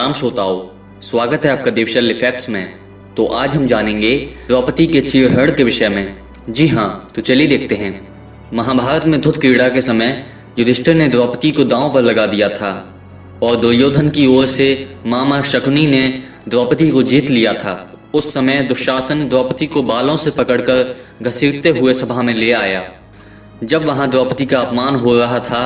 प्रणाम श्रोताओं, स्वागत है आपका देवशल्य फैक्ट्स में। तो आज हम जानेंगे द्रौपदी के चीरहरण के विषय में। जी हाँ, तो चलिए देखते हैं। महाभारत में धुत क्रीड़ा के समय युधिष्ठिर ने द्रौपदी को दांव पर लगा दिया था और दुर्योधन की ओर से मामा शकुनी ने द्रौपदी को जीत लिया था। उस समय दुशासन द्रौपदी को बालों से पकड़कर घसीटते हुए सभा में ले आया। जब वहां द्रौपदी का अपमान हो रहा था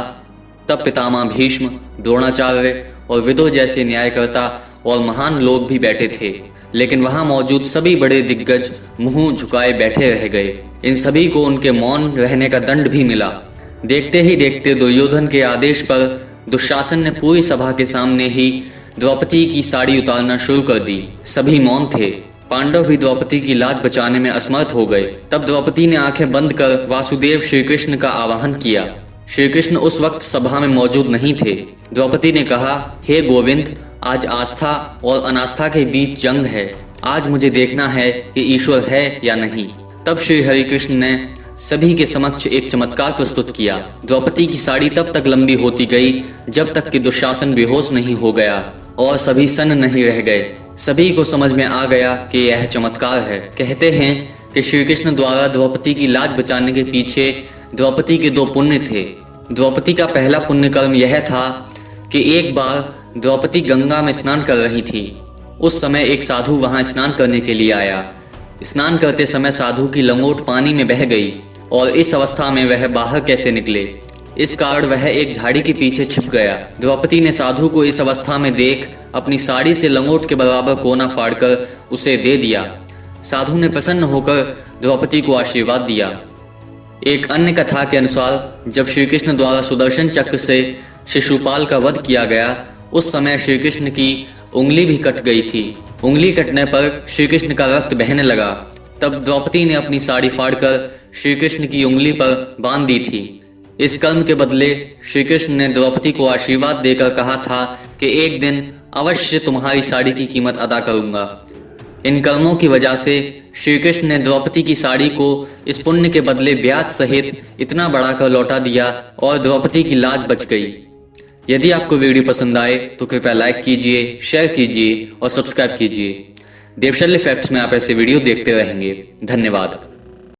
तब पितामह भीष्म, द्रोणाचार्य और विदुर जैसे न्यायकर्ता और महान लोग भी बैठे थे, लेकिन वहां मौजूद सभी बड़े दिग्गज मुंह झुकाए बैठे रह गए। इन सभी को उनके मौन रहने का दंड भी मिला। देखते ही देखते दुर्योधन के आदेश पर दुशासन ने पूरी सभा के सामने ही द्रौपदी की साड़ी उतारना शुरू कर दी। सभी मौन थे। पांडव भी द्रौपदी की लाज बचाने में असमर्थ हो गए। तब द्रौपदी ने आंखें बंद कर वासुदेव श्री कृष्ण का आवाहन किया। श्री कृष्ण उस वक्त सभा में मौजूद नहीं थे। द्रौपदी ने कहा, हे गोविंद, आज आस्था और अनास्था के बीच जंग है। आज मुझे देखना है कि ईश्वर है या नहीं। तब श्री हरि कृष्ण ने सभी के समक्ष एक चमत्कार प्रस्तुत किया। द्रौपदी की साड़ी तब तक लंबी होती गई जब तक कि दुशासन बेहोश नहीं हो गया और सभी सन्न नहीं रह गए। सभी को समझ में आ गया कि यह चमत्कार है। कहते हैं कि श्री कृष्ण द्वारा द्रौपदी की लाज बचाने के पीछे द्रौपदी के दो पुण्य थे। द्रौपदी का पहला पुण्य कर्म यह था कि एक बार द्रौपदी गंगा में स्नान कर रही थी। उस समय एक साधु वहां स्नान करने के लिए आया। स्नान करते समय साधु की लंगोट पानी में बह गई और इस अवस्था में वह बाहर कैसे निकले, इस कारण वह एक झाड़ी के पीछे छिप गया। द्रौपदी ने साधु को इस अवस्था में देख अपनी साड़ी से लंगोट के बराबर कोना फाड़कर उसे दे दिया। साधु ने प्रसन्न होकर द्रौपदी को आशीर्वाद दिया। एक अन्य कथा के अनुसार जब श्री कृष्ण द्वारा सुदर्शन चक्र से शिशुपाल का वध किया गया, उस समय श्री कृष्ण की उंगली भी कट गई थी। उंगली कटने पर श्री कृष्ण का रक्त बहने लगा। तब द्रौपदी ने अपनी साड़ी फाड़कर श्री कृष्ण की उंगली पर बांध दी थी। इस कर्म के बदले श्री कृष्ण ने द्रौपदी को आशीर्वाद देकर कहा था कि एक दिन अवश्य तुम्हारी साड़ी की कीमत अदा करूंगा। इन कर्मों की वजह से श्री कृष्ण ने द्रौपदी की साड़ी को इस पुण्य के बदले ब्याज सहित इतना बढ़ाकर लौटा दिया और द्रौपदी की लाज बच गई। यदि आपको वीडियो पसंद आए तो कृपया लाइक कीजिए, शेयर कीजिए और सब्सक्राइब कीजिए। देवशल्य फैक्ट्स में आप ऐसे वीडियो देखते रहेंगे। धन्यवाद।